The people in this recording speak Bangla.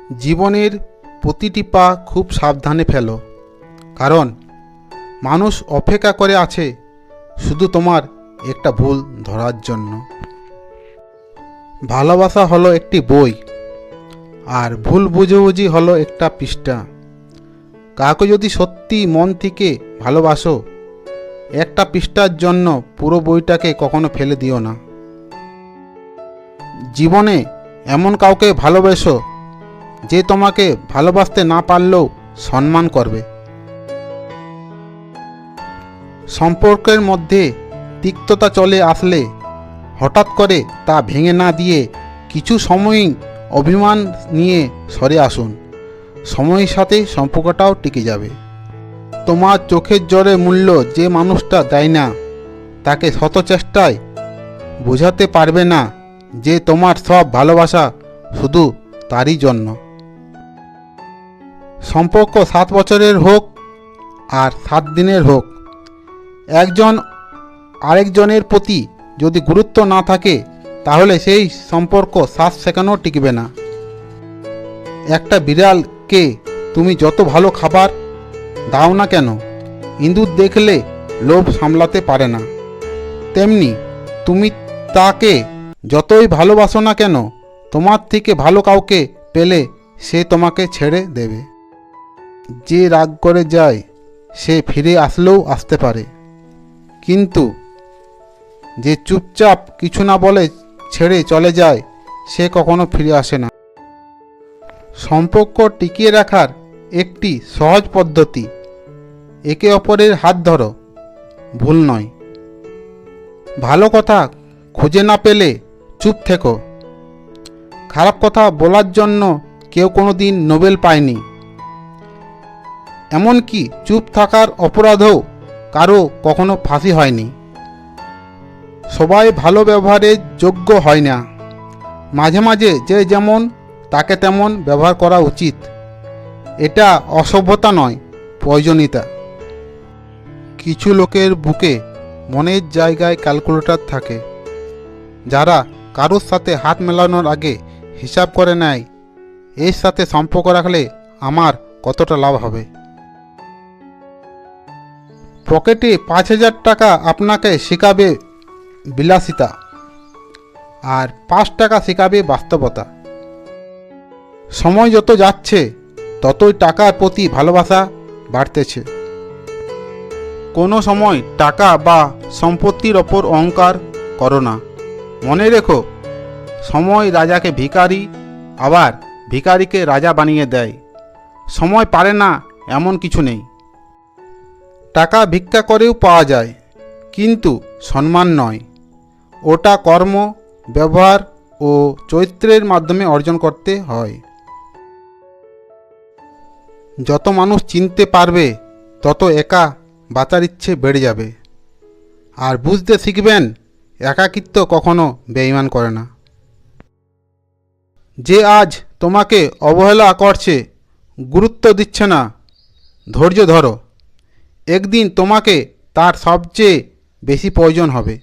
জীবনের প্রতিটি পা খুব সাবধানে ফেলো, কারণ মানুষ অপেক্ষা করে আছে শুধু তোমার একটা ভুল ধরার জন্য। ভালোবাসা হলো একটি বই, আর ভুল বুঝাবুঝি হলো একটা পৃষ্ঠা। কাউকে যদি সত্যি মন থেকে ভালোবাসো, একটা পৃষ্ঠার জন্য পুরো বইটাকে কখনো ফেলে দিও না। জীবনে এমন কাউকে ভালোবেসো যে তোমাকে ভালোবাসতে না পারলেও সম্মান করবে। সম্পর্কের মধ্যে তিক্ততা চলে আসলে হঠাৎ করে তা ভেঙে না দিয়ে কিছু সময় অভিমান নিয়ে সরে আসুন। সময়ের সাথে সম্পর্কটাও টিকে যাবে। তোমার চোখের জলের মূল্য যে মানুষটা দেয় না, তাকে শত চেষ্টায় বোঝাতে পারবে না যে তোমার সব ভালোবাসা শুধু তারই জন্য। সম্পর্ক 7 বছরের হোক আর 7 দিনের হোক, একজন আরেকজনের প্রতি যদি গুরুত্ব না থাকে, তাহলে সেই সম্পর্ক 7 সেকেন্ডও টিকবে না। একটা বিড়ালকে তুমি যত ভালো খাবার দাও না কেন, ইঁদুর দেখলে লোভ সামলাতে পারে না। তেমনি তুমি তাকে যতই ভালোবাসো না কেন, তোমার থেকে ভালো কাউকে পেলে সে তোমাকে ছেড়ে দেবে। যে রাগ করে যায় সে ফিরে আসলেও আসতে পারে, কিন্তু যে চুপচাপ কিছু না বলে ছেড়ে চলে যায় সে কখনো ফিরে আসে না। সম্পর্ক টিকিয়ে রাখার একটি সহজ পদ্ধতি: একে অপরের হাত ধরো, ভুল নয়। ভালো কথা খুঁজে না পেলে চুপ থেকো। খারাপ কথা বলার জন্য কেউ কোনো দিন নোবেল পায়নি। এমনকি চুপ থাকার অপরাধও কারো কখনো ফাঁসি হয়নি। সবাই ভালো ব্যবহারের যোগ্য হয় না। মাঝে মাঝে যে যেমন তাকে তেমন ব্যবহার করা উচিত। এটা অসভ্যতা নয়, প্রয়োজনীয়তা। কিছু লোকের বুকে মনের জায়গায় ক্যালকুলেটর থাকে, যারা কারোর সাথে হাত মেলানোর আগে হিসাব করে নেয়, এর সাথে সম্পর্ক রাখলে আমার কতটা লাভ হবে। পকেটে 5,000 টাকা আপনাকে শেখাবে বিলাসিতা, আর 5 টাকা শেখাবে বাস্তবতা। সময় যত যাচ্ছে ততই টাকার প্রতি ভালোবাসা বাড়তেছে। কোনো সময় টাকা বা সম্পত্তির ওপর অহংকার করো না। মনে রেখো, সময় রাজাকে ভিখারি, আবার ভিখারিকে রাজা বানিয়ে দেয়। সময় পারে না এমন কিছু নেই। টাকা ভিক্ষা করেও পাওয়া যায়, কিন্তু সম্মান নয়। ওটা কর্ম, ব্যবহার ও চরিত্রের মাধ্যমে অর্জন করতে হয়। যত মানুষ চিনতে পারবে, তত একা বাঁচার ইচ্ছে বেড়ে যাবে। আর বুঝতে শিখবেন, একাকিত্ব কখনো বেঈমান করে না। যে আজ তোমাকে অবহেলা করছে, গুরুত্ব দিচ্ছে না, ধৈর্য ধরো। একদিন তোমাকে তার সবচেয়ে বেশি প্রয়োজন হবে।